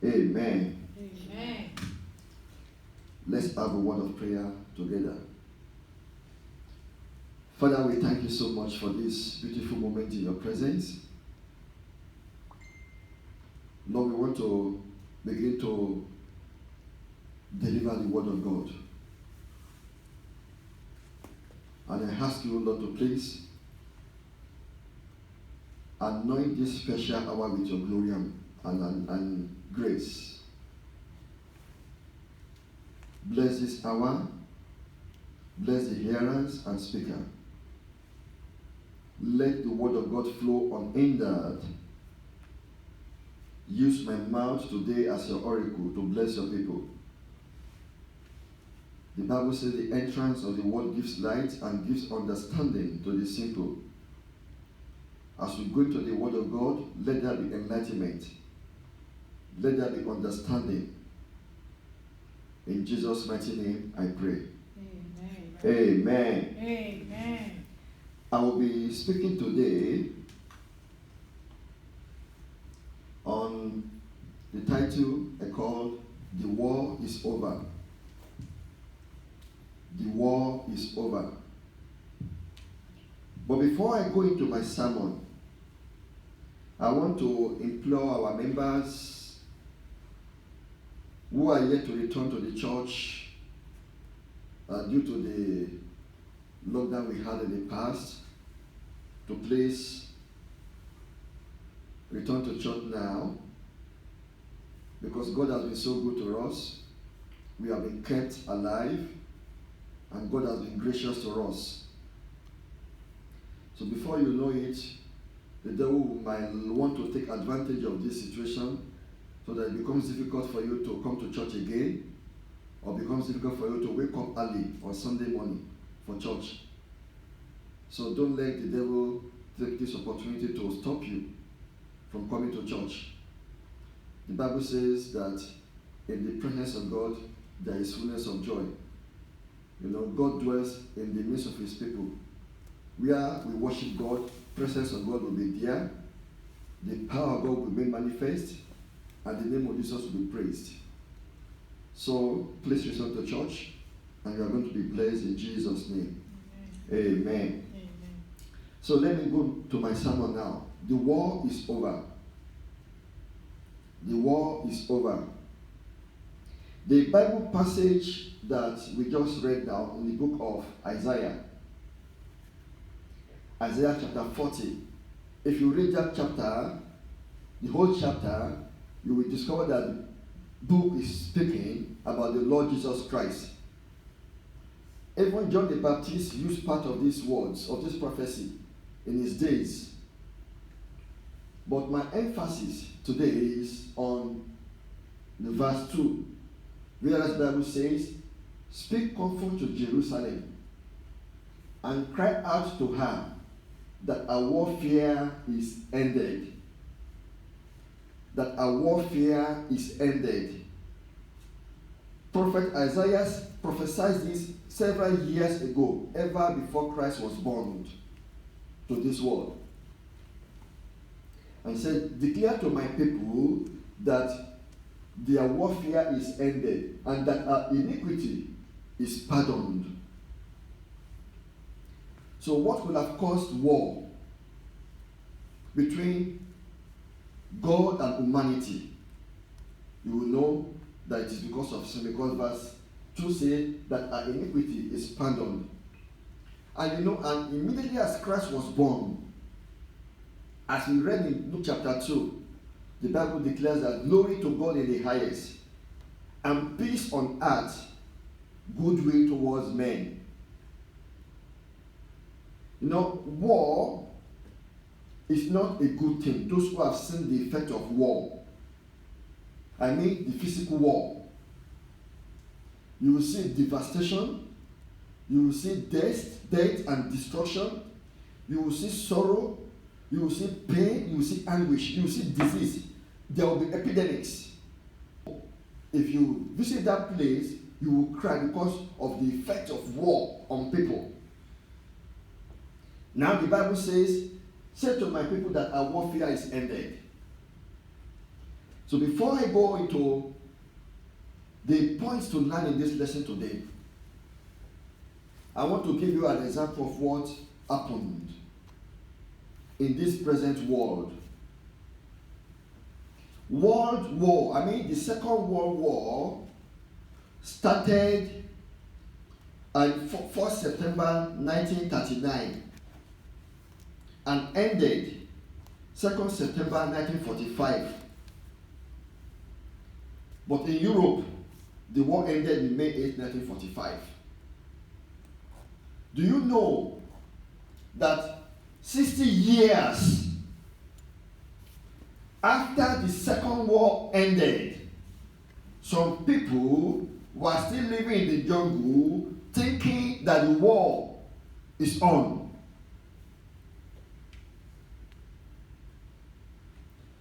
Amen. Amen. Let's have a word of prayer together. Father, we thank you so much for this beautiful moment in your presence. Lord, we want to begin to deliver the word of God. And I ask you, Lord, to please anoint this special hour with your glory and grace. Bless this hour. Bless the hearers and speaker. Let the word of God flow unhindered. Use my mouth today as your oracle to bless your people. The Bible says the entrance of the word gives light and gives understanding to the simple. As we go into the word of God, let there be enlightenment. Let there be understanding. In Jesus' mighty name, I pray. Amen. Amen. Amen. I will be speaking today on the title I called The War is Over. The war is over. But before I go into my sermon, I want to implore our members who are yet to return to the church due to the lockdown we had in the past to please return to church now, because God has been so good to us. We have been kept alive and God has been gracious to us. So before you know it, the devil might want to take advantage of this situation so that it becomes difficult for you to come to church again, or becomes difficult for you to wake up early on Sunday morning for church. So don't let the devil take this opportunity to stop you from coming to church. The Bible says that in the presence of God there is fullness of joy. You know, God dwells in the midst of his people. Where we worship God, presence of God will be there, the power of God will be manifest, and the name of Jesus will be praised. So please return to church, and you are going to be blessed in Jesus' name. Amen. Amen. So let me go to my sermon now. The war is over. The war is over. The Bible passage that we just read now in the book of Isaiah chapter 40. If you read that chapter, the whole chapter, you will discover that the book is speaking about the Lord Jesus Christ. Even John the Baptist used part of these words, of this prophecy, in his days. But my emphasis today is on the verse 2, whereas the Bible says, "Speak comfort to Jerusalem, and cry out to her that our warfare is ended." That our warfare is ended. Prophet Isaiah prophesied this several years ago, ever before Christ was born to this world. And said, "Declare to my people that their warfare is ended and that our iniquity is pardoned." So what will have caused war between God and humanity? You will know that it is because of sin, because verse 2 says that our iniquity is pardoned. And you know, and immediately as Christ was born, as we read in Luke chapter 2, the Bible declares that glory to God in the highest, and peace on earth, goodwill towards men. You know, war is not a good thing. Those who have seen the effect of war, I mean the physical war, you will see devastation, you will see death and destruction, you will see sorrow, you will see pain, you will see anguish, you will see disease. There will be epidemics. If you visit that place, you will cry because of the effect of war on people. Now the Bible says, "Say to my people that our warfare is ended." So before I go into the points to learn in this lesson today, I want to give you an example of what happened in this present world. World War, the Second World War started on 1st September 1939 and ended 2nd September 1945. But in Europe, the war ended in May 8, 1945. Do you know that 60 years after the Second War ended, some people were still living in the jungle thinking that the war is on?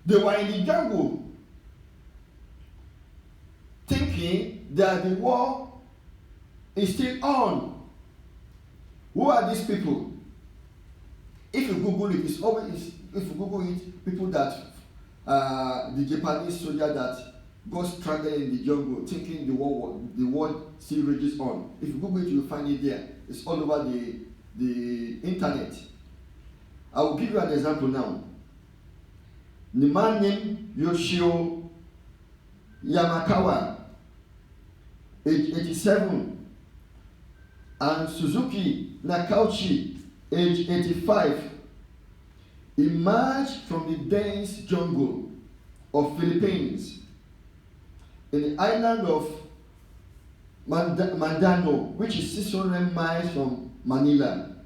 They were in the jungle thinking that the war is still on. Who are these people? If you Google it, if you Google it, people that the Japanese soldier that got stranded in the jungle thinking the war still rages on. If you Google it, you'll find it there. It's all over the internet. I will give you an example now. The man named Yoshio Yamakawa, age 87, and Suzuki Nakauchi, age 85, emerged from the dense jungle of Philippines in the island of Mindanao, which is 600 miles from Manila.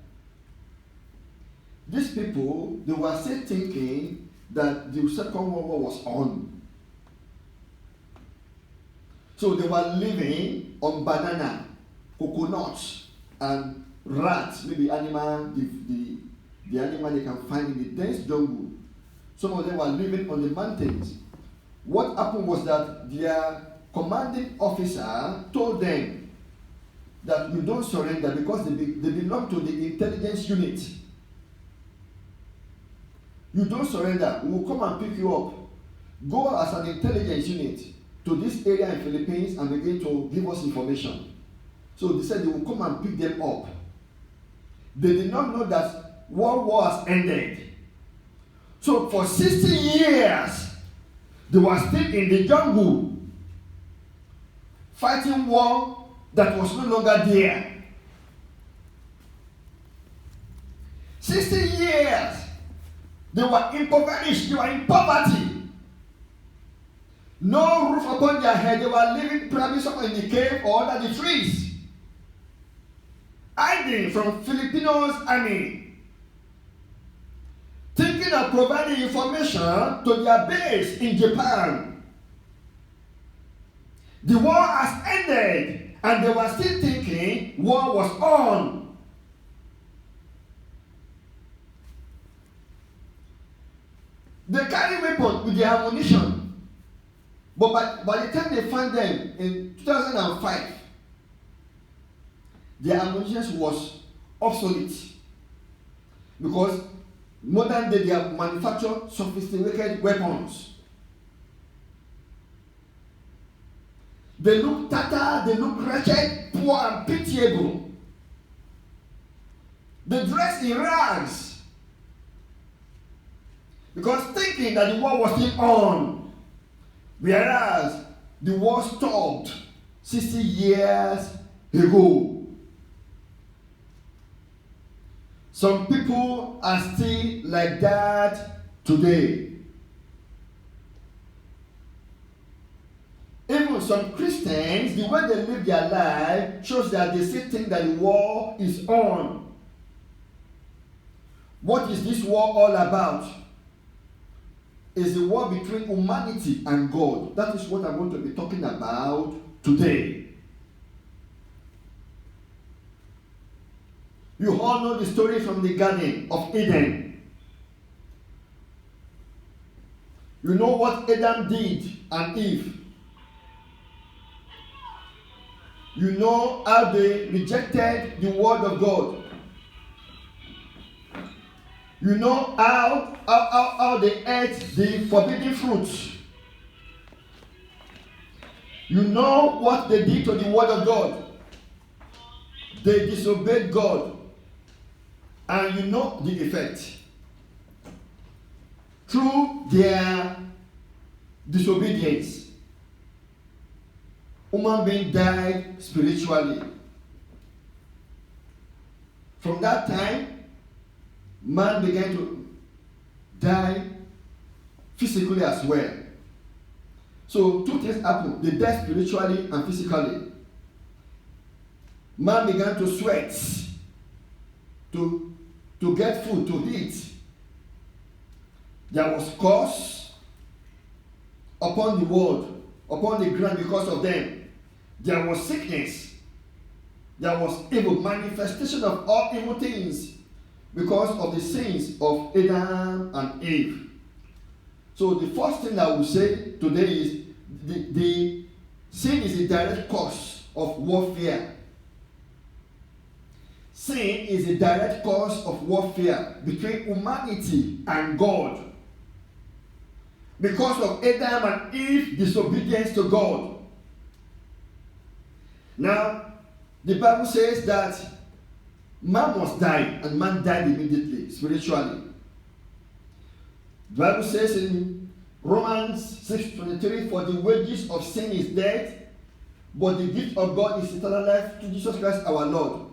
These people, they were still thinking that the Second World War was on. So they were living on banana, coconuts, and rats, maybe animal, the animal they can find in the dense jungle. Some of them were living on the mountains. What happened was that their commanding officer told them that you don't surrender because they belong to the intelligence unit. You don't surrender, we will come and pick you up. Go as an intelligence unit to this area in Philippines and begin to give us information. So they said they will come and pick them up. They did not know that World War has ended. So for 60 years, they were still in the jungle, fighting war that was no longer there. 60 years, they were impoverished, they were in poverty. No roof upon their head, they were living probably somewhere in the cave or under the trees, hiding from Filipinos' army, thinking of providing information to their base in Japan. The war has ended, and they were still thinking war was on. They carry weapons with their ammunition, but by the time they found them in 2005, their ammunition was obsolete because modern day they have manufactured sophisticated weapons. They look tattered, they look wretched, poor and pitiable. They dress in rags because thinking that the war was still on, whereas the war stopped 60 years ago. Some people are still like that today. Even some Christians, the way they live their life shows that they still think that the war is on. What is this war all about? Is the war between humanity and God. That is what I'm going to be talking about today. You all know the story from the Garden of Eden. You know what Adam did and Eve. You know how they rejected the word of God. You know how they ate the forbidden fruit. You know what they did to the word of God. They disobeyed God. And you know the effect. Through their disobedience, human being died spiritually. From that time, man began to die physically as well. So two things happened. They died spiritually and physically. Man began to sweat to get food to eat. There was curse upon the world, upon the ground because of them. There was sickness. There was evil, manifestation of all evil things because of the sins of Adam and Eve. So the first thing I will say today is the sin is a direct cause of warfare. Sin is a direct cause of warfare between humanity and God. Because of Adam and Eve's disobedience to God. Now, the Bible says that man must die, and man died immediately, spiritually. The Bible says in Romans 6:23, for the wages of sin is death, but the gift of God is eternal life through Jesus Christ our Lord.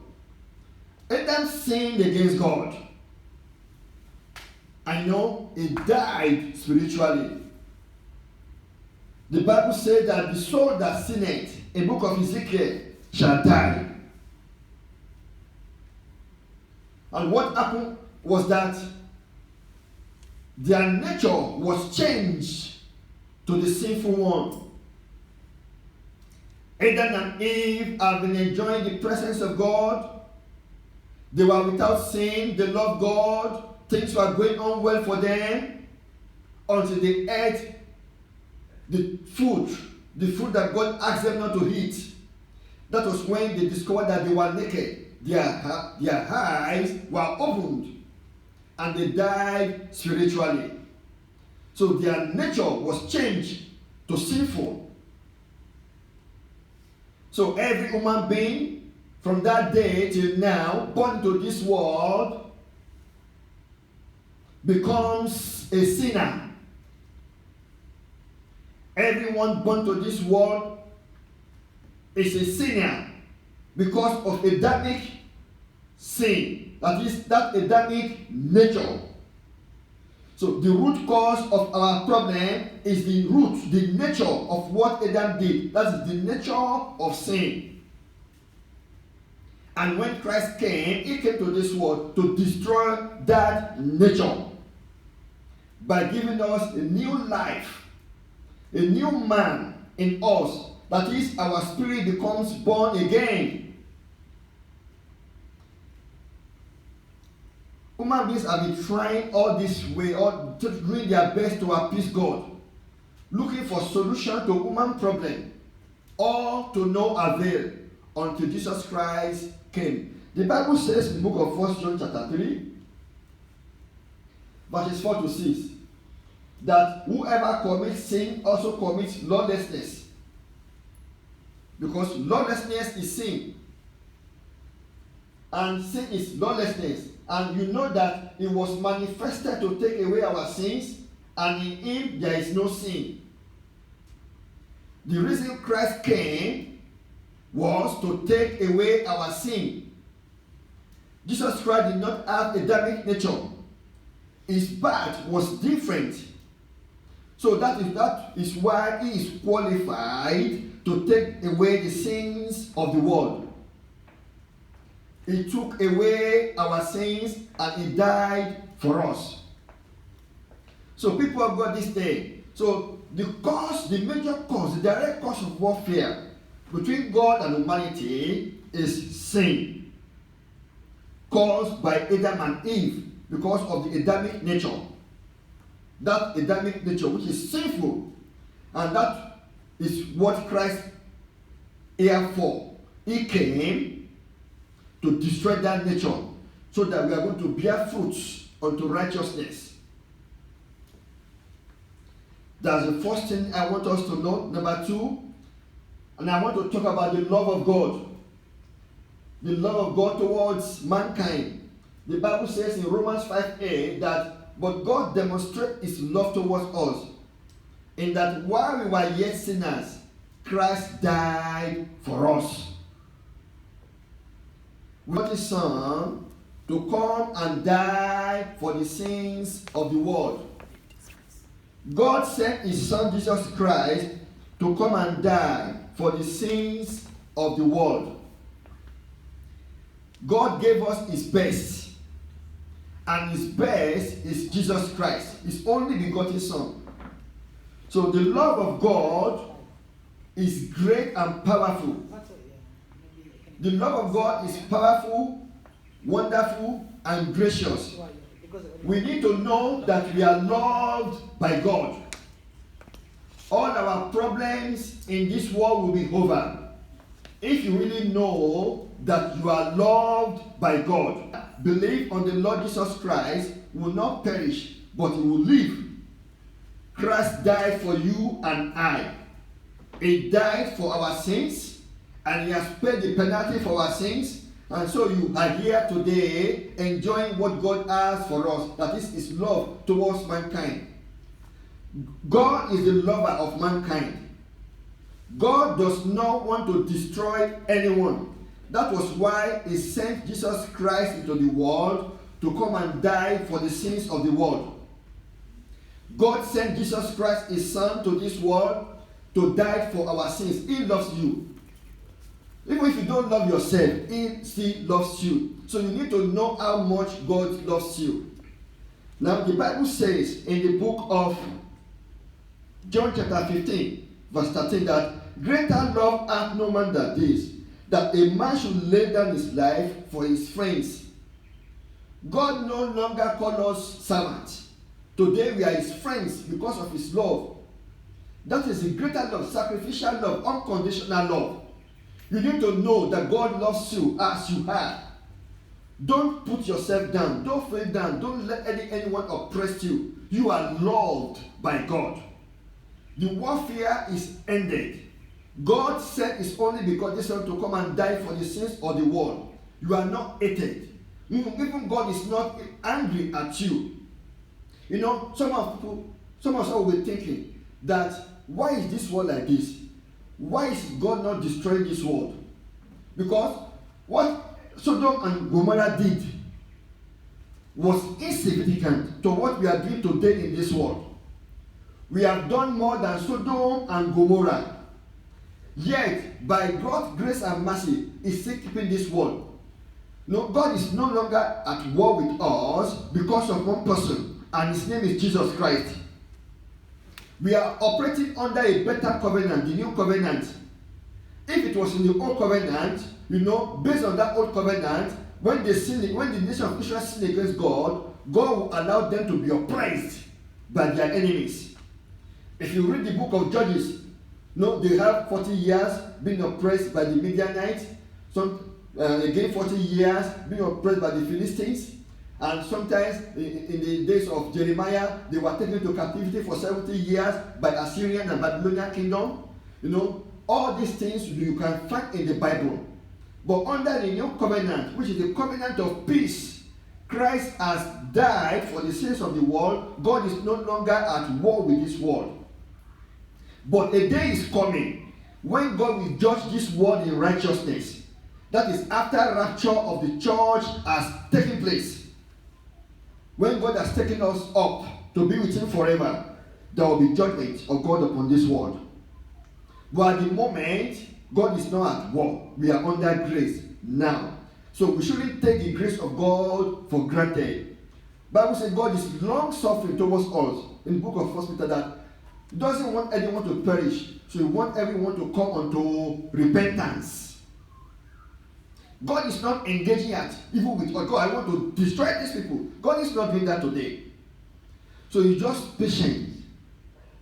Adam sinned against God. I know he died spiritually. The Bible says that the soul that sinneth, in the book of Ezekiel, shall die. And what happened was that their nature was changed to the sinful one. Adam and Eve have been enjoying the presence of God. They were without sin. They loved God. Things were going on well for them until they ate the food that God asked them not to eat. That was when they discovered that they were naked. Their eyes were opened and they died spiritually. So their nature was changed to sinful. So every human being from that day till now born into this world becomes a sinner. Everyone born to this world is a sinner because of Adamic sin. That is, that Adamic nature. So the root cause of our problem is the nature of what Adam did. That is the nature of sin. And when Christ came, he came to this world to destroy that nature by giving us a new life, a new man in us. That is, our spirit becomes born again. Human beings have been trying all this way, or doing their best to appease God, looking for solution to human problem, all to no avail until Jesus Christ came. The Bible says in the book of 1 John chapter 3, verses 4 to 6, that whoever commits sin also commits lawlessness. Because lawlessness is sin. And sin is lawlessness. And you know that it was manifested to take away our sins, and in him there is no sin. The reason Christ came was to take away our sin. Jesus Christ did not have Adamic nature. His birth was different. So that is why he is qualified to take away the sins of the world. He took away our sins and he died for us. So people of God this day, so the major cause, the direct cause of warfare between God and humanity is sin, caused by Adam and Eve because of the Adamic nature. That Adamic nature which is sinful, and that is what Christ here for. He came to destroy that nature so that we are going to bear fruits unto righteousness. That's the first thing I want us to know. Number two, And I want to talk about the love of God. The love of God towards mankind. The Bible says in Romans 5:8 that, but God demonstrates his love towards us, in that while we were yet sinners, Christ died for us. We got his Son to come and die for the sins of the world. God sent his Son Jesus Christ to come and die for the sins of the world. God gave us his best, and his best is Jesus Christ, his only begotten Son. So the love of God is great and powerful. The love of God is powerful, wonderful, and gracious. We need to know that we are loved by God. All our problems in this world will be over if you really know that you are loved by God. Believe on the Lord Jesus Christ, will not perish, but he will live. Christ died for you and I. He died for our sins, and he has paid the penalty for our sins. And so you are here today enjoying what God has for us, that is his love towards mankind. God is the lover of mankind. God does not want to destroy anyone. That was why he sent Jesus Christ into the world to come and die for the sins of the world. God sent Jesus Christ, his Son, to this world to die for our sins. He loves you. Even if you don't love yourself, he still loves you. So you need to know how much God loves you. Now the Bible says in the book of John chapter 15, verse 13, that greater love hath no man than this, that a man should lay down his life for his friends. God no longer calls us servants. Today we are his friends because of his love. That is a greater love, sacrificial love, unconditional love. You need to know that God loves you as you are. Don't put yourself down. Don't feel down. Don't let anyone oppress you. You are loved by God. The warfare is ended. God sent his only begotten Son to come and die for the sins of the world. You are not hated. Even God is not angry at you. You know, some of us will be thinking that, why is this world like this? Why is God not destroying this world? Because what Sodom and Gomorrah did was insignificant to what we are doing today in this world. We have done more than Sodom and Gomorrah. Yet, by God's grace and mercy, He's still keeping this world. No, God is no longer at war with us because of one person, and his name is Jesus Christ. We are operating under a better covenant, the new covenant. If it was in the old covenant, based on that old covenant, when the nation of Israel sinned against God, God will allow them to be oppressed by their enemies. If you read the book of Judges, they have 40 years being oppressed by the Midianites, again 40 years being oppressed by the Philistines, and sometimes in the days of Jeremiah, they were taken into captivity for 70 years by Assyrian and Babylonian kingdom. All these things you can find in the Bible. But under the new covenant, which is the covenant of peace, Christ has died for the sins of the world. God is no longer at war with this world. But a day is coming when God will judge this world in righteousness. That is after rapture of the church has taken place. When God has taken us up to be with him forever, there will be judgment of God upon this world. But at the moment, God is not at war. We are under grace now. So we shouldn't take the grace of God for granted. The Bible says God is long suffering towards us in the book of 1 Peter, that he doesn't want anyone to perish. So he wants everyone to come unto repentance. God is not engaging at evil with God. I want to destroy these people. God is not doing that today. So he's just patient,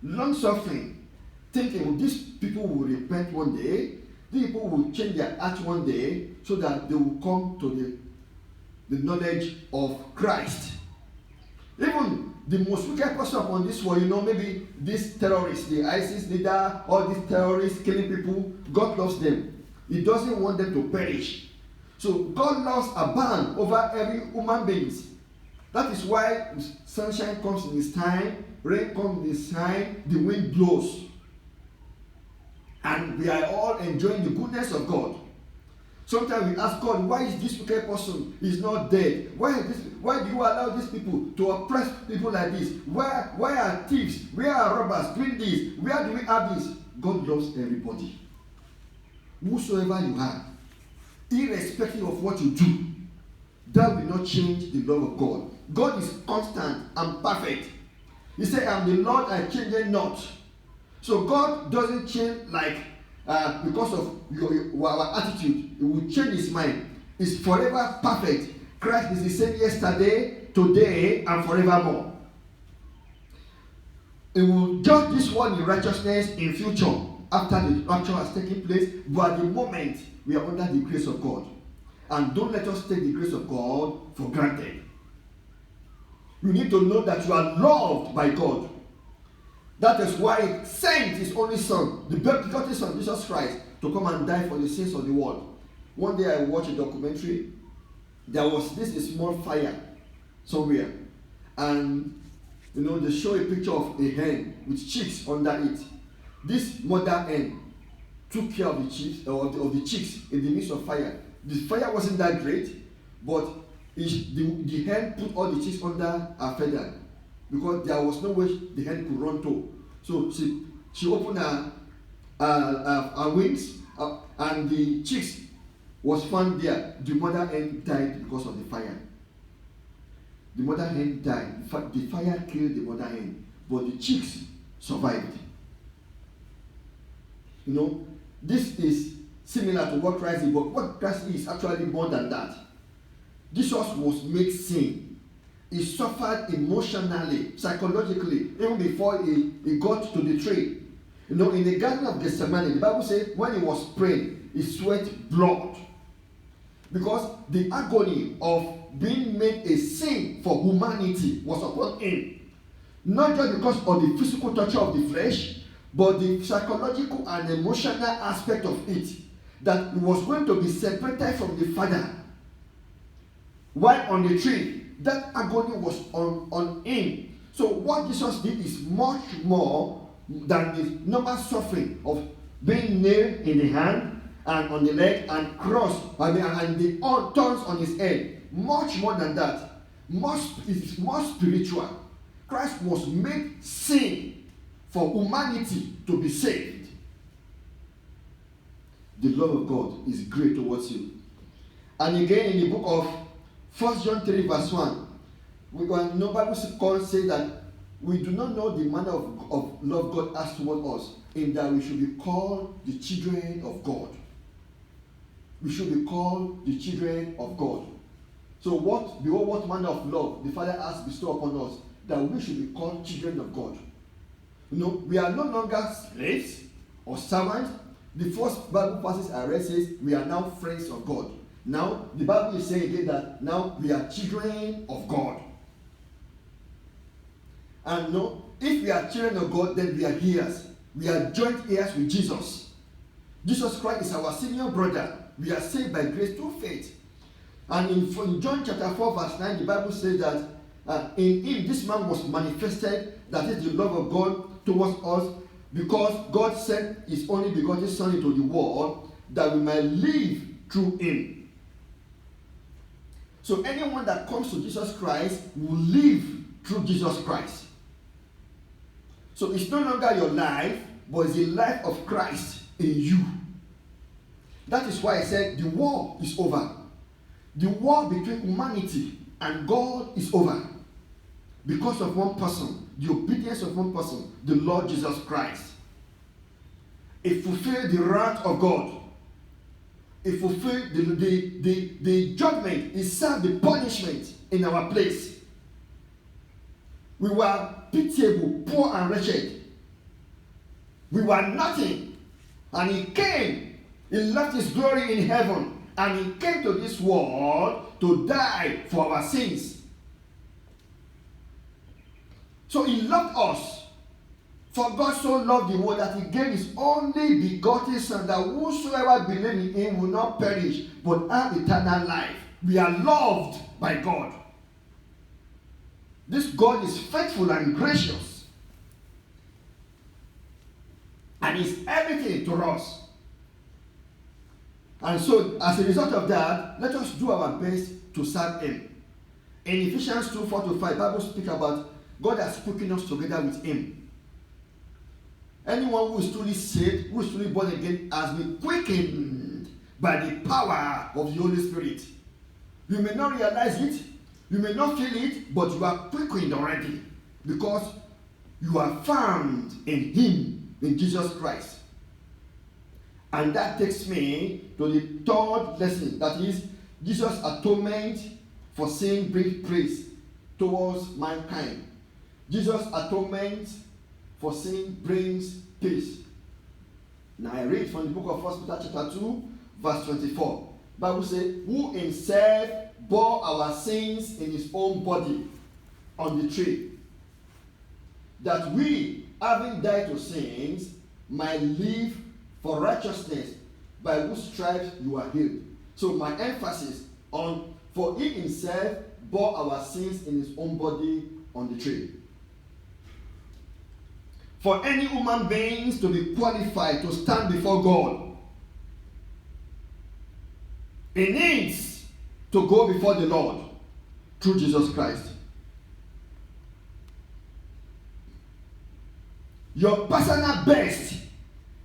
long suffering, thinking these people will repent one day, these people will change their heart one day, so that they will come to the knowledge of Christ. Even the most wicked person upon this world, maybe these terrorists, the ISIS leader, all these terrorists killing people, God loves them. He doesn't want them to perish. So God loves abound over every human being. That is why sunshine comes in His time, rain comes in His time, the wind blows. And we are all enjoying the goodness of God. Sometimes we ask God, why is this wicked person is not dead? Why do you allow these people to oppress people like this? Why are thieves? Where are robbers doing this? Where do we have this? God loves everybody. Whosoever you are, irrespective of what you do, that will not change the love of God. God is constant and perfect. He said, I am the Lord, I change it not. So God doesn't change because of our attitude. He will change His mind. It's forever perfect. Christ is the same yesterday, today, and forevermore. He will judge this world in righteousness in future after the rapture has taken place. But at the moment, we are under the grace of God. And don't let us take the grace of God for granted. You need to know that you are loved by God. That is why He sent His only Son, the begotten Son, Jesus Christ, to come and die for the sins of the world. One day I watched a documentary. There was this small fire somewhere. And, they show a picture of a hen with chicks under it. This mother hen took care of the chicks, of the chicks in the midst of fire. The fire wasn't that great, but the hen put all the chicks under her feather, because there was no way the hen could run to. So she opened her wings, and the chicks was found there. The mother hen died because of the fire. The mother hen died. The fire killed the mother hen, but the chicks survived. This is similar to what Christ is, but what Christ is actually more than that. Jesus was made sin. He suffered emotionally, psychologically, even before he got to the tree. In the Garden of Gethsemane, the Bible says when he was praying, he sweat blood. Because the agony of being made a sin for humanity was upon him. Not just because of the physical torture of the flesh, but the psychological and emotional aspect of it. That he was going to be separated from the Father. While on the tree, that agony was on him. So what Jesus did is much more than the normal suffering of being nailed in the hand and on the leg and cross, and the thorns on his head. Much more than that. It is more spiritual. Christ was made sin for humanity to be saved. The love of God is great towards you. And again in the book of 1 John 3 verse 1, Bible say that we do not know the manner of love God has toward us, in that we should be called the children of God. We should be called the children of God. So behold what manner of love the Father has bestowed upon us, that we should be called children of God. We are no longer slaves or servants. The first Bible passage I read says we are now friends of God. Now the Bible is saying again that now we are children of God. And if we are children of God, then we are heirs. We are joint heirs with Jesus. Jesus Christ is our senior brother. We are saved by grace through faith. And in John chapter 4 verse 9, the Bible says that in him this man was manifested, that is the love of God towards us, because God sent his only begotten Son into the world that we might live through him. So anyone that comes to Jesus Christ will live through Jesus Christ. So it's no longer your life, but it's the life of Christ in you. That is why I said the war is over. The war between humanity and God is over. Because of one person, the obedience of one person, the Lord Jesus Christ. It fulfilled the wrath of God. It fulfilled the judgment. It served the punishment in our place. We were pitiable, poor and wretched. We were nothing. And he came. He left his glory in heaven. And he came to this world to die for our sins. So he loved us. For God so loved the world that he gave his only begotten Son, that whosoever believes in him will not perish, but have eternal life. We are loved by God. This God is faithful and gracious. And is everything to us. And so, as a result of that, let us do our best to serve him. In Ephesians 2:4-5, the Bible speaks about God has quickened us together with him. Anyone who is truly saved, who is truly born again, has been quickened by the power of the Holy Spirit. You may not realize it, you may not feel it, but you are quickened already because you are found in him, in Jesus Christ. And that takes me to the third lesson, that is, Jesus' atonement for sin brings praise towards mankind. Jesus' atonement for sin brings peace. Now I read from the book of 1 Peter chapter 2, verse 24. The Bible says, who himself bore our sins in his own body on the tree, that we, having died to sins, might live for righteousness, by whose stripes you are healed. So my emphasis on, for he himself bore our sins in his own body on the tree. For any human beings to be qualified to stand before God, he needs to go before the Lord through Jesus Christ. Your personal best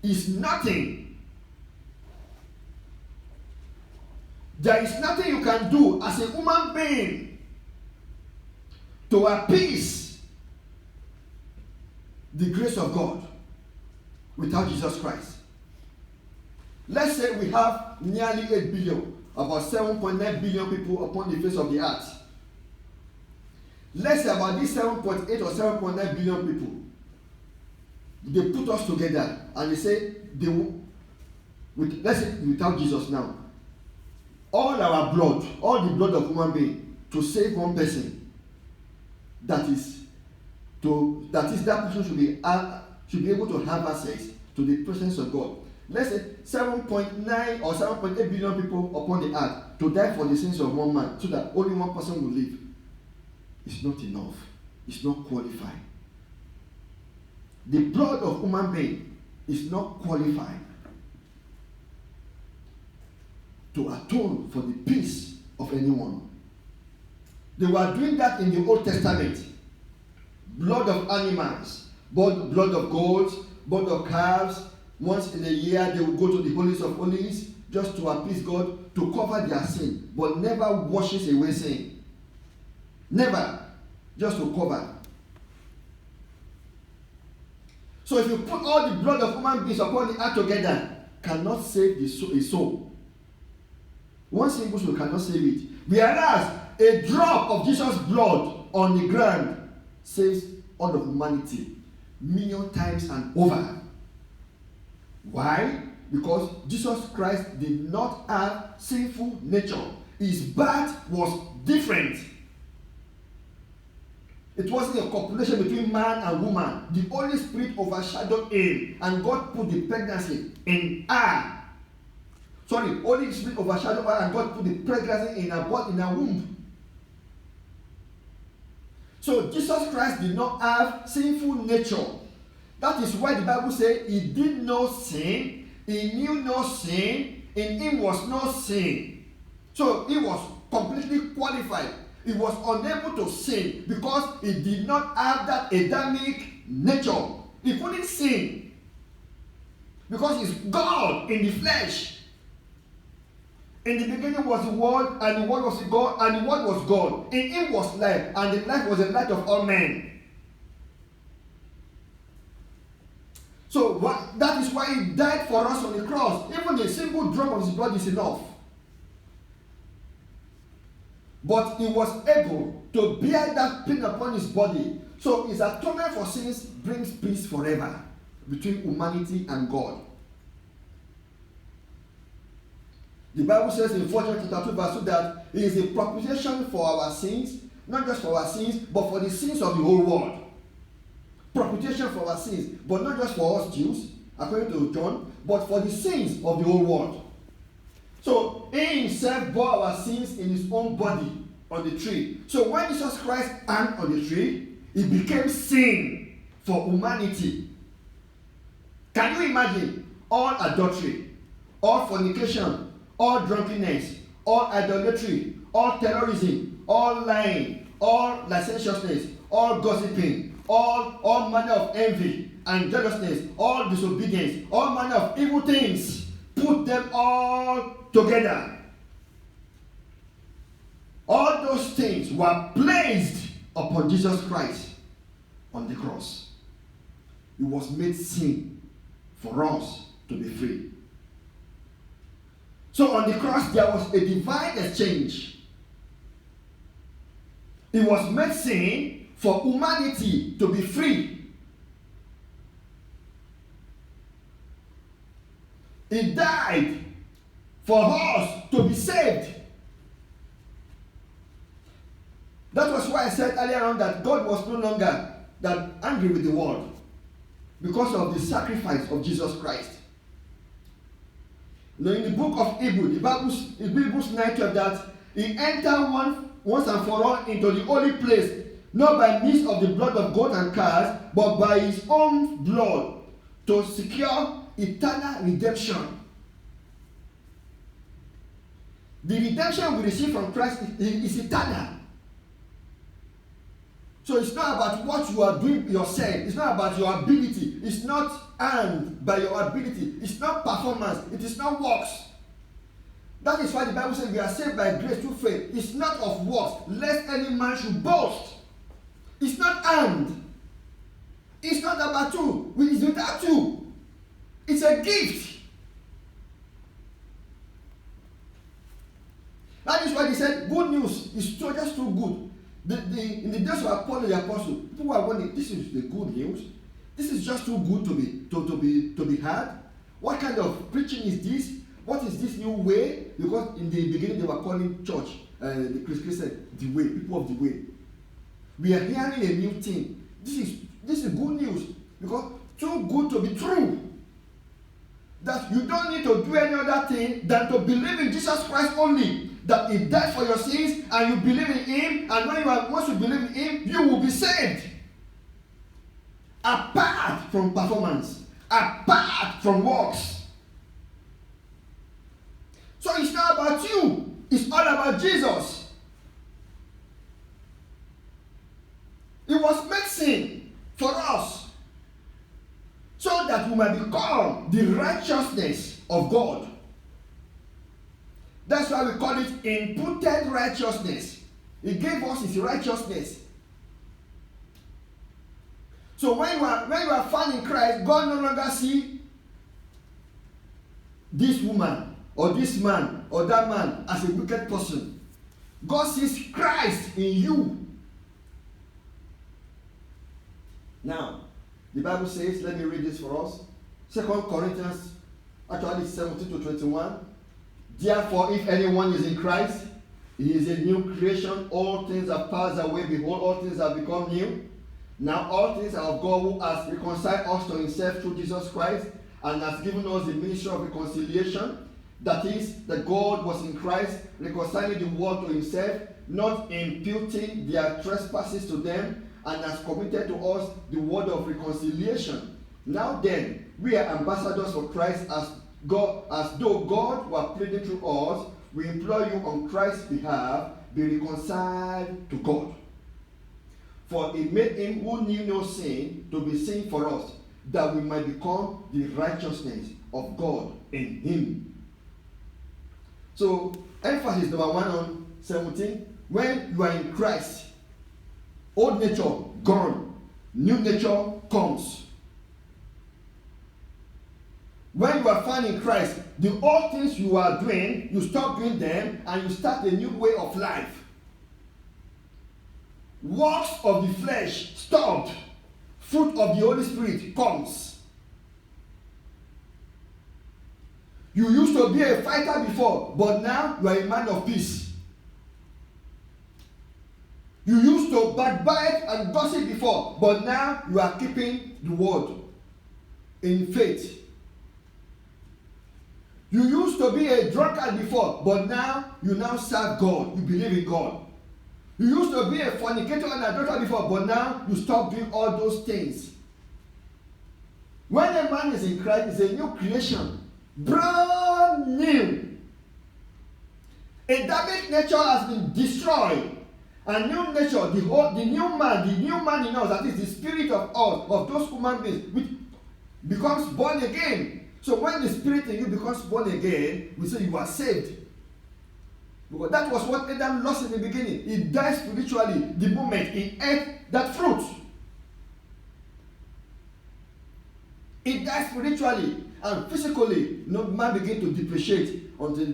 is nothing. There is nothing you can do as a human being to appease the grace of God without Jesus Christ. Let's say we have nearly 8 billion, about 7.9 billion people upon the face of the earth. Let's say about these 7.8 or 7.9 billion people, they put us together and they say they will, let's say without Jesus now, all our blood, all the blood of human being to save one person, that that person should be able to have access to the presence of God. Let's say 7.9 or 7.8 billion people upon the earth to die for the sins of one man, so that only one person will live. It's not enough. It's not qualified. The blood of human being is not qualified to atone for the peace of anyone. They were doing that in the Old Testament. Blood of animals, blood of goats, blood of calves. Once in a year they would go to the holies of holies just to appease God, to cover their sin, but never washes away sin. Never. Just to cover. So if you put all the blood of human beings upon the earth together, cannot save a soul. One single soul cannot save it. Whereas a drop of Jesus' blood on the ground saves all of humanity million times and over. Why? Because Jesus Christ did not have sinful nature. His birth was different. It wasn't a copulation between man and woman. The Holy Spirit overshadowed him, and God put the pregnancy in her. Holy Spirit overshadowed her, and God put the pregnancy in her womb. So Jesus Christ did not have sinful nature. That is why the Bible says he did no sin, he knew no sin, in him was no sin. So he was completely qualified. He was unable to sin because he did not have that Adamic nature. He couldn't sin because he's God in the flesh. In the beginning was the Word, and the Word was God, and the Word was God. In him was life, and the life was the light of all men. So that is why he died for us on the cross. Even a single drop of his blood is enough. But he was able to bear that pain upon his body. So his atonement for sins brings peace forever between humanity and God. The Bible says in 1 John chapter 2 verse 2 that it is a propitiation for our sins, not just for our sins, but for the sins of the whole world. propitiation for our sins, but not just for us Jews, according to John, but for the sins of the whole world. So he himself bore our sins in his own body on the tree. So when Jesus Christ hung on the tree, he became sin for humanity. Can you imagine all adultery, all fornication, all drunkenness, all idolatry, all terrorism, all lying, all licentiousness, all gossiping, all manner of envy and jealousness, all disobedience, all manner of evil things, put them all together. All those things were placed upon Jesus Christ on the cross. He was made sin for us to be free. So on the cross there was a divine exchange. He was made sin for humanity to be free. He died for us to be saved. That was why I said earlier on that God was no longer that angry with the world because of the sacrifice of Jesus Christ. Now in the book of Hebrews, Hebrews 9:12, that he entered once and for all into the holy place, not by means of the blood of goats and calves, but by his own blood, to secure eternal redemption. The redemption we receive from Christ is eternal. So it's not about what you are doing yourself. It's not about your ability. It's not earned by your ability. It's not performance. It is not works. That is why the Bible says we are saved by grace through faith. It's not of works, lest any man should boast. It's not earned. It's not about you. It's without you. It's a gift. That is why they said good news is just too good. In the days of Paul the Apostle, people were wondering, this is the good news. This is just too good to be heard. What kind of preaching is this? What is this new way? Because in the beginning they were calling church, the Christians said, the way, people of the way. We are hearing a new thing. This is good news because too good to be true. That you don't need to do any other thing than to believe in Jesus Christ only. That he died for your sins and you believe in him, and once you believe in him, you will be saved. Apart from performance, apart from works. So it's not about you, it's all about Jesus. He was made sin for us so that we might become the righteousness of God. That's why we call it imputed righteousness. He gave us his righteousness. So when you are found in Christ, God no longer see this woman or this man or that man as a wicked person. God sees Christ in you. Now, the Bible says, let me read this for us. 2 Corinthians, actually 17 to 21. Therefore, if anyone is in Christ, he is a new creation. All things have passed away. Behold, all things have become new. Now all things are of God, who has reconciled us to himself through Jesus Christ and has given us the ministry of reconciliation. That is, that God was in Christ, reconciling the world to himself, not imputing their trespasses to them, and has committed to us the word of reconciliation. Now then, we are ambassadors for Christ, as though God were pleading through us. We implore you on Christ's behalf, be reconciled to God. For he made him who knew no sin to be sin for us, that we might become the righteousness of God in him. So, emphasis number 1 on 17. When you are in Christ, old nature gone, new nature comes. When you are found in Christ, the old things you are doing, you stop doing them and you start a new way of life. Works of the flesh stopped. Fruit of the Holy Spirit comes. You used to be a fighter before, but now you are a man of peace. You used to backbite and gossip before, but now you are keeping the word in faith. You used to be a drunkard before, but now you now serve God. You believe in God. You used to be a fornicator and adulterer before, but now you stop doing all those things. When a man is in Christ, it's a new creation. Brand new. A damaged nature has been destroyed. A new nature, the new man in us, that is the spirit of us, of those human beings, which becomes born again. So when the spirit in you becomes born again, we say you are saved. Because that was what Adam lost in the beginning. He died spiritually the moment he ate that fruit. He died spiritually and physically. Man began to depreciate until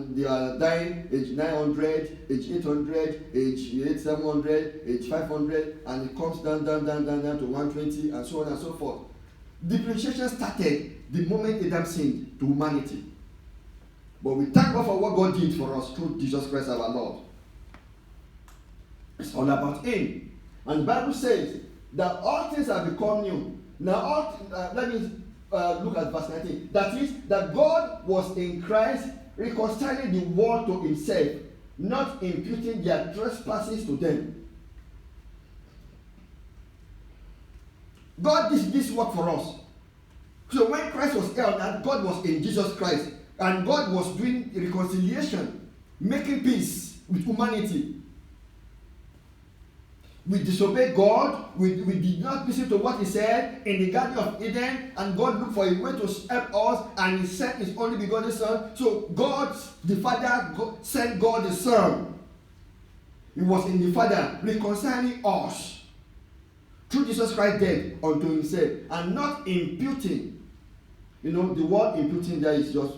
they are dying age 900, age 800, age 700, age 500, and it comes down to 120, and so on and so forth. Depreciation started the moment Adam sinned to humanity. But we thank God for what God did for us through Jesus Christ our Lord. It's all about Him. And the Bible says that all things have become new. Now, let me look at verse 19. That is, that God was in Christ reconciling the world to Himself, not imputing their trespasses to them. God did this work for us. So when Christ was here on earth, God was in Jesus Christ. And God was doing reconciliation, making peace with humanity. We disobeyed God. We did not listen to what He said in the Garden of Eden. And God looked for a way to help us. And He sent His only begotten Son. So God, the Father, sent God the Son. He was in the Father reconciling us through Jesus Christ dead unto Himself. And not imputing. You know, the word imputing there is just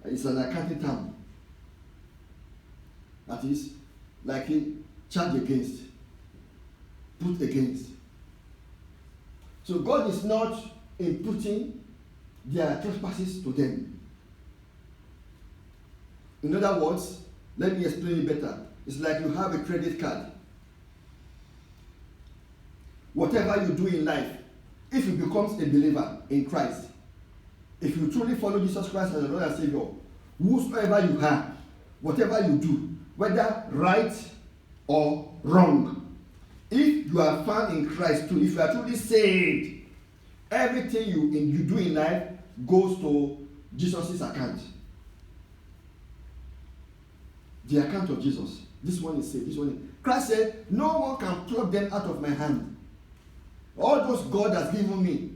it's an accounting term. That is, like charge against, put against. So God is not imputing their trespasses to them. In other words, let me explain it better. It's like you have a credit card. Whatever you do in life, if you become a believer in Christ, if you truly follow Jesus Christ as your Lord and Savior, whosoever you are, whatever you do, whether right or wrong, if you are found in Christ too, if you are truly saved, everything you do in life goes to Jesus' account. The account of Jesus. This one is saved. This one is. Christ said, no one can pluck them out of my hand. All those God has given me.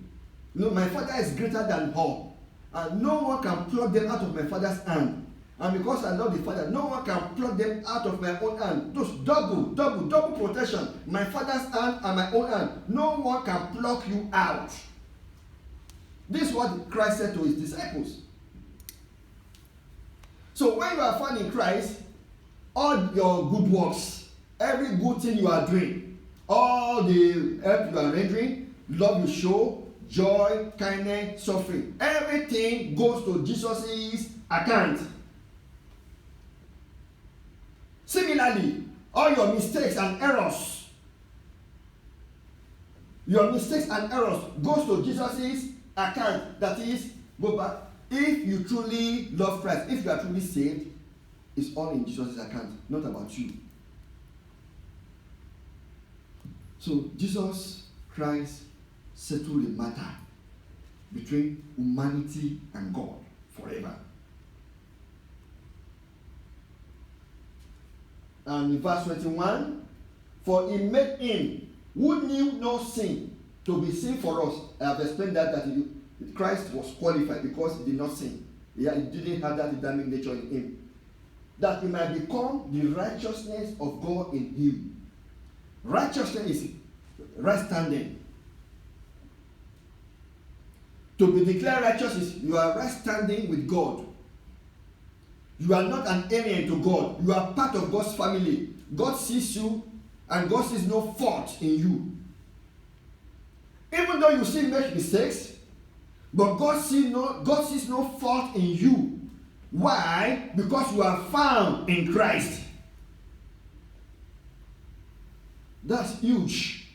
No, my Father is greater than all. And no one can pluck them out of my Father's hand. And because I love the Father, no one can pluck them out of my own hand. Those double protection. My Father's hand and my own hand. No one can pluck you out. This is what Christ said to His disciples. So when you are found in Christ, all your good works, every good thing you are doing, all the help you are rendering, love you show, joy, kindness, suffering, everything goes to Jesus' account. Similarly, all your mistakes and errors goes to Jesus' account. That is, go back. If you truly love Christ, if you are truly saved, it's all in Jesus' account, not about you. So Jesus Christ settled the matter between humanity and God forever. And in verse 21, for He made Him who knew no sin to be sin for us. I have explained that Christ was qualified because He did not sin. He didn't have that Adamic nature in Him. That He might become the righteousness of God in Him. Righteousness is right standing. To be declared righteous is you are right standing with God. You are not an alien to God. You are part of God's family. God sees you and God sees no fault in you. Even though you still make mistakes, but God sees no fault in you. Why? Because you are found in Christ. That's huge.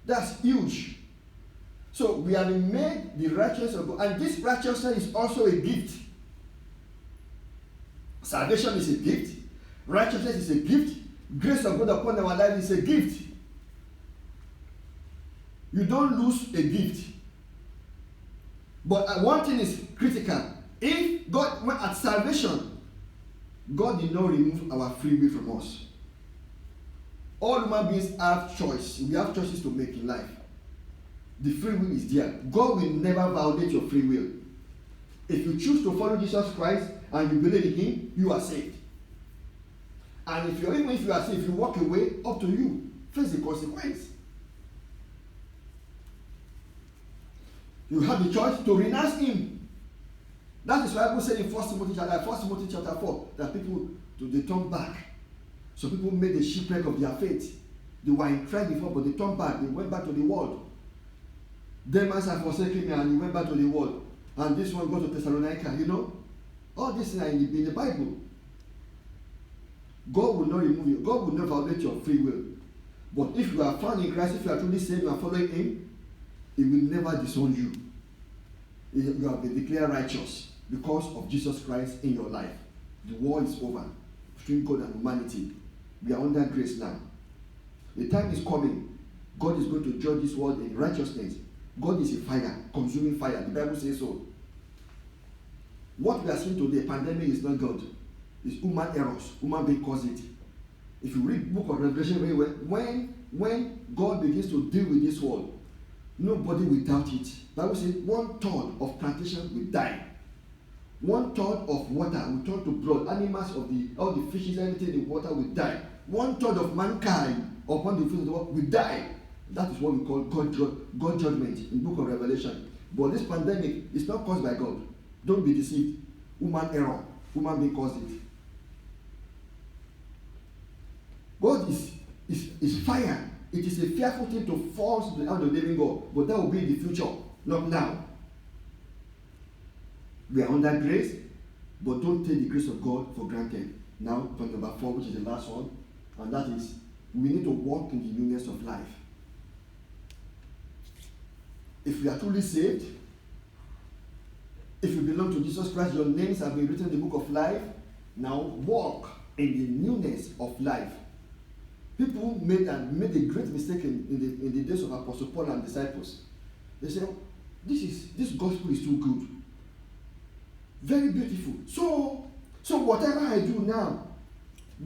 That's huge. So we have been made the righteousness of God, and this righteousness is also a gift. Salvation is a gift. Righteousness is a gift. Grace of God upon our life is a gift. You don't lose a gift. But one thing is critical. If God, at salvation, God did not remove our free will from us. All human beings have choice. We have choices to make in life. The free will is there. God will never violate your free will. If you choose to follow Jesus Christ and you believe in Him, you are saved. And even if you are saved, if you walk away, up to you. Face the consequence. You have the choice to renounce Him. That is why Bible said in 1 Timothy chapter 4 that people they turn back. So people made a shipwreck of their faith. They were in Christ before, but they turned back. They went back to the world. Demas had forsaken me and he went back to the world. And this one got to Thessalonica. You know, all these things are in the Bible. God will not remove you. God will not violate your free will. But if you are found in Christ, if you are truly saved, you are following Him, He will never disown you. You have been declared righteous because of Jesus Christ in your life. The war is over between God and humanity. We are under grace now. The time is coming. God is going to judge this world in righteousness. God is a fire, consuming fire. The Bible says so. What we are seeing today, pandemic, is not God. It's human errors. Human being caused it. If you read the book of Revelation very well, when God begins to deal with this world, nobody will doubt it. The Bible says 1/3 of plantation will die. 1/3 of water will turn to blood. Animals of all the fishes, everything in the water will die. 1/3 of mankind upon the face of the world will die. That is what we call God judgment in the book of Revelation. But this pandemic is not caused by God. Don't be deceived. Human error. Human being caused it. God is fire. It is a fearful thing to fall to the hand of the living God. But that will be in the future, not now. We are under grace, but don't take the grace of God for granted. Now, point number 4, which is the last one, and that is, we need to walk in the newness of life. If we are truly saved, if you belong to Jesus Christ, your names have been written in the book of life. Now walk in the newness of life. People made a great mistake in the days of Apostle Paul and disciples. They said, this gospel is too good. Very beautiful. So whatever I do now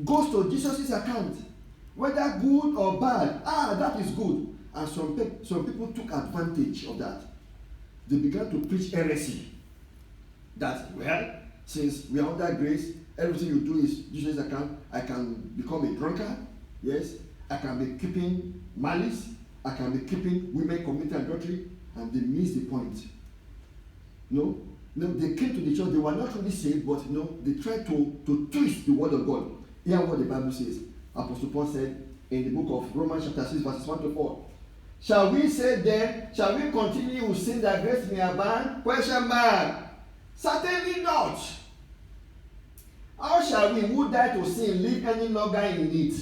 goes to Jesus' account. Whether good or bad, that is good. And some people took advantage of that. They began to preach heresy. That, since we are under grace, everything you do is Jesus' account. I can become a drunkard. Yes. I can be keeping malice. I can be keeping women committing adultery. And they miss the point. No, they came to the church. They were not really saved, but they tried to twist the word of God. Hear what the Bible says. Apostle Paul said in the book of Romans chapter 6, verses 1-4. Shall we say then, shall we continue with sin that grace may abound? Question mark. Certainly not. How shall we who die to sin live any longer in it?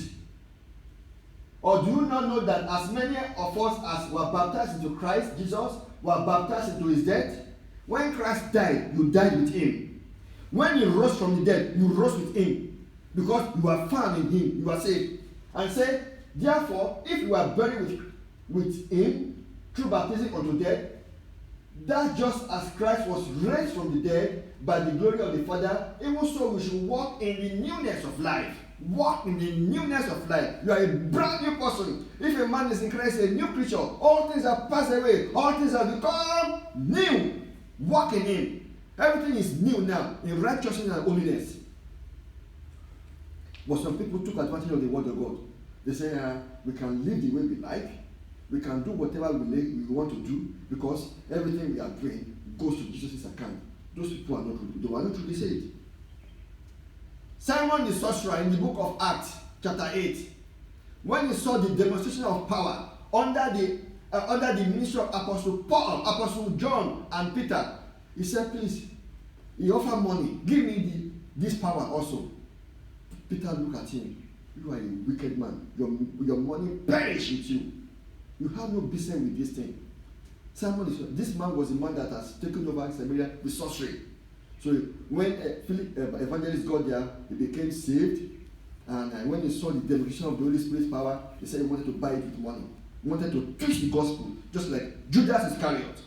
Or do you not know that as many of us as were baptized into Christ Jesus were baptized into His death? When Christ died, you died with Him. When He rose from the dead, you rose with Him. Because you are found in Him, you are saved. And say, therefore, if you are buried with Him through baptism unto death, that just as Christ was raised from the dead by the glory of the Father, even so we should walk in the newness of life. Walk in the newness of life. You are a brand new person. If a man is in Christ, a new creature, all things have passed away, all things have become new. Walk in Him. Everything is new now in righteousness and holiness. But some people took advantage of the word of God. They say, we can live the way we like. We can do whatever we want to do because everything we are doing goes to Jesus' account. Those people are not truly saved. Simon the sorcerer in the book of Acts, chapter 8, when he saw the demonstration of power under the ministry of Apostle Paul, Apostle John, and Peter, he said, please, he offered money, give me this power also. Peter looked at him. You are a wicked man. Your money perish with you. You have no business with this thing. This man was a man that has taken over Samaria with sorcery. So when evangelist got there, he became saved. And when he saw the demonstration of the Holy Spirit's power, he said he wanted to buy it with money. He wanted to preach the gospel, just like Judas Iscariot.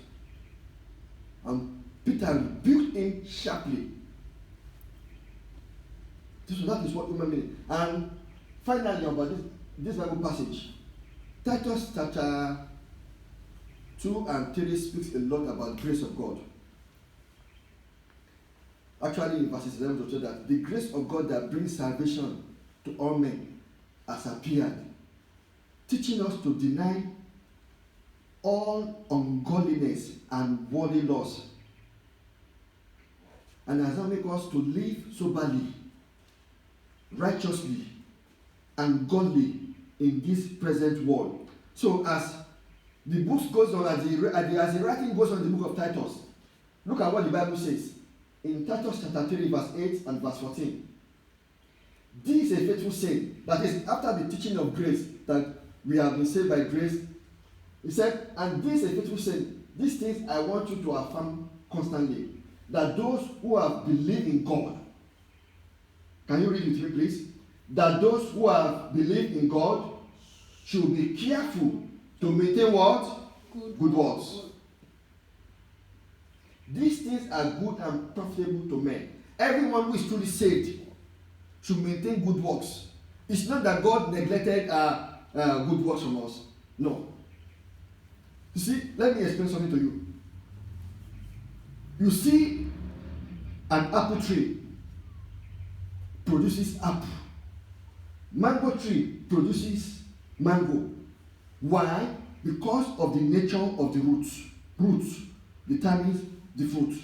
And Peter rebuked him sharply. So that is what human being. And finally, about this Bible passage, Titus chapter 2 and 3 speaks a lot about the grace of God. Actually, in verses 11 to 12, that the grace of God that brings salvation to all men has appeared, teaching us to deny all ungodliness and worldly lust, and has now made us to live soberly, righteously, and godly in this present world. So as the book goes on, as the writing goes on in the book of Titus, look at what the Bible says in Titus chapter 3 verse 8 and verse 14. This is a faithful saying, that is, after the teaching of grace, that we have been saved by grace. He said, and this is a faithful saying, these things I want you to affirm constantly, that those who have believed in God, can you read it with me please? That those who have believed in God should be careful to maintain what? Good works. These things are good and profitable to men. Everyone who is truly saved should maintain good works. It's not that God neglected good works from us. No. You see, let me explain something to you. You see, an apple tree produces apple. Mango tree produces mango. Why? Because of the nature of the roots. Roots determines the fruit.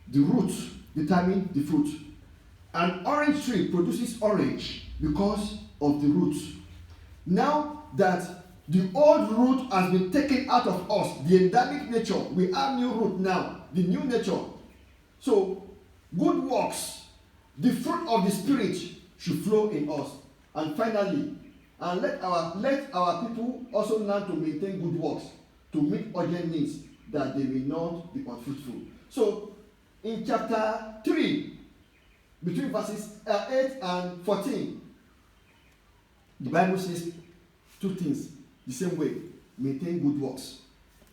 The roots determine the fruit. An orange tree produces orange because of the roots. Now that the old root has been taken out of us, the endemic nature, we have new root now, the new nature. So, good works, the fruit of the Spirit should flow in us. And finally, and let our people also learn to maintain good works to meet urgent needs, that they may not be unfruitful. So, in chapter 3, between verses 8 and 14, the Bible says two things the same way: maintain good works.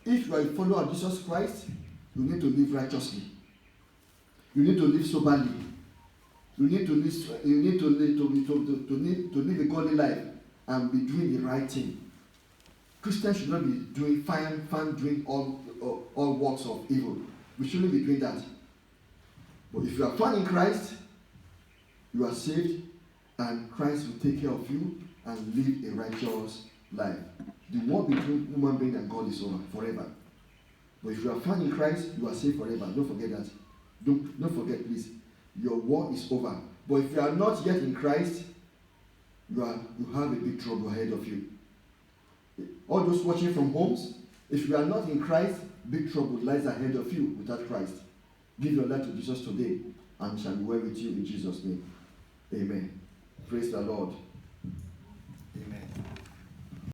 If you are a follower of Jesus Christ, you need to live righteously. You need to live soberly. You need to live a godly life and be doing the right thing. Christians should not be doing doing all works of evil. We shouldn't be doing that. But if you are found in Christ, you are saved, and Christ will take care of you and live a righteous life. The war between human being and God is over forever. But if you are found in Christ, you are saved forever. Don't forget that. Don't forget, please. Your war is over. But if you are not yet in Christ, you have a big trouble ahead of you. All those watching from homes, if you are not in Christ, big trouble lies ahead of you without Christ. Give your life to Jesus today, and it shall be well with you in Jesus' name. Amen. Praise the Lord. Amen.